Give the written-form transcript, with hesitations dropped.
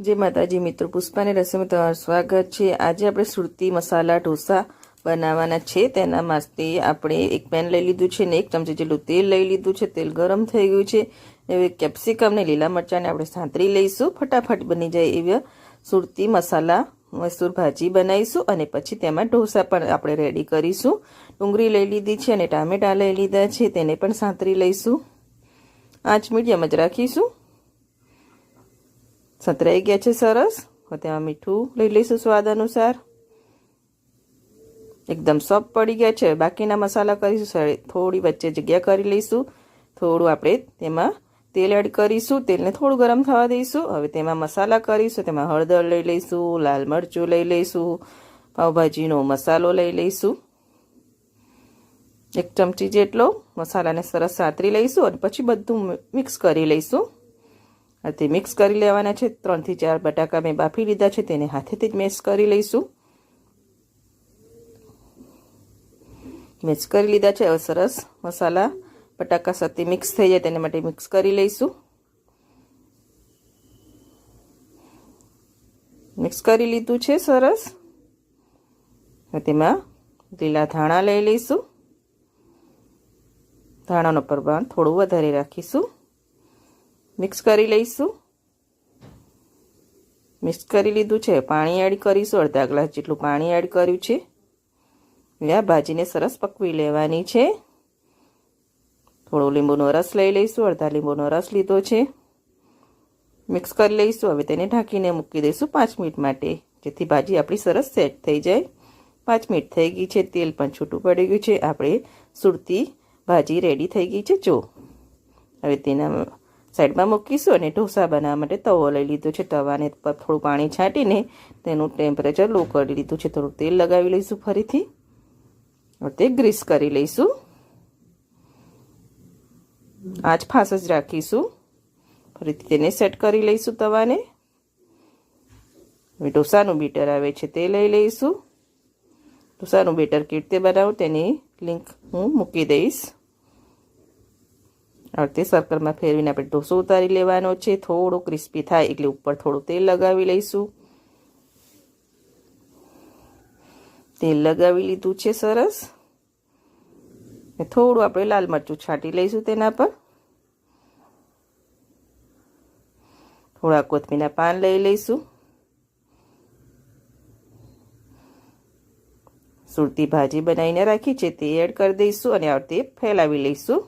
जय माताजी मित्रों, पुष्पानी रसोईमां तमारुं स्वागत है। आज આપણે સુરતી મસાલા ઢોસા બનાવવાના છે। તેના માટે આપણે એક પેન લઈ લીધું છે ને 1 ચમચી જેટલું તેલ લઈ લીધું છે। તેલ ગરમ થઈ ગયું છે। હવે કેપ્સિકમ ને લીલા મરચાંને આપણે સાંતરી લઈશું। ફટાફટ બની જાય એવી સુરતી મસાલા મસૂર ભાજી બનાવીશું અને પછી તેમાં ઢોસા પણ આપણે રેડી કરીશું। ડુંગળી લઈ લીધી છે અને ટામેટા લઈ લીધા છે, તેને પણ સાંતરી લઈશું। આંચ મીડિયમ જ રાખીશું। સંતરાઈ ગયા છે સરસ। હવે તેમાં મીઠું લઈ લઈશું સ્વાદ અનુસાર। એકદમ સોફ્ટ પડી ગયા છે। બાકીના મસાલા કરીશું। થોડી વચ્ચે જગ્યા કરી લઈશું। થોડું આપણે તેમાં તેલ એડ કરીશું। તેલને થોડું ગરમ થવા દઈશું। હવે તેમાં મસાલા કરીશું। તેમાં હળદર લઈ લઈશું, લાલ મરચું લઈ લઈશું, પાવભાજીનો મસાલો લઈ લઈશું 1 ચમચી જેટલો। મસાલાને સરસ સાંતરી લઈશું અને પછી બધું મિક્સ કરી લઈશું। તે મિક્સ કરી લેવાના છે। 3 થી 4 બટાકા મેં બાફી લીધા છે, તેને હાથેથી જ મેશ કરી લઈશું। મેશ કરી લીધા છે। હવે સરસ મસાલા બટાકા સાથે મિક્સ થઈ જાય તેને માટે મિક્સ કરી લઈશું। મિક્સ કરી લીધું છે સરસ। હવે તેમાં લીલા ધાણા લઈ લઈશું। ધાણાનો પ્રમાણ થોડું વધારે રાખીશું। મિક્સ કરી લઈશું। મિક્સ કરી લીધું છે। પાણી એડ કરીશું। અડધા ગ્લાસ જેટલું પાણી એડ કર્યું છે। આ ભાજીને સરસ પકવી લેવાની છે। થોડો લીંબુનો રસ લઈ લઈશું। અડધા લીંબુનો રસ લીધો છે। મિક્સ કરી લઈશું। હવે તેને ઢાંકીને મૂકી દઈશું 5 મિનિટ માટે, જેથી ભાજી આપણી સરસ સેટ થઈ જાય। 5 મિનિટ થઈ ગઈ છે। તેલ પણ છૂટું પડી ગયું છે। આપણે સુરતી ભાજી રેડી થઈ ગઈ છે। જો હવે તેના સાઈડમાં મૂકીશું અને ઢોસા બનાવવા માટે તવો લઈ લીધો છે। તવાને પર થોડું પાણી છાંટીને તેનું ટેમ્પરેચર લો કરી લીધું છે। થોડું તેલ લગાવી લઈશું ફરીથી। હવે તે ગ્રીસ કરી લઈશું। આંચ ફાસ જ રાખીશું। ફરીથી તેને સેટ કરી લઈશું તવાને। હવે ઢોસાનું બેટર આવે છે તે લઈ લઈશું। ઢોસાનું બેટર કેવી રીતે બનાવું તેની લિંક હું મૂકી દઈશ। હવે તે સર્કલમાં ફેરવીને આપણે ઢોસો ઉતારી લેવાનો છે। થોડો ક્રિસ્પી થાય એટલે ઉપર થોડું તેલ લગાવી લઈશું। તેલ લગાવી લીધું છે સરસ। થોડું આપણે લાલ મરચું છાંટી લઈશું તેના પર। થોડા કોથમીરના પાન લઈ લઈશું। સુરતી ભાજી બનાવીને રાખી છે તે એડ કરી દઈશું અને આ રીતે ફેલાવી લઈશું।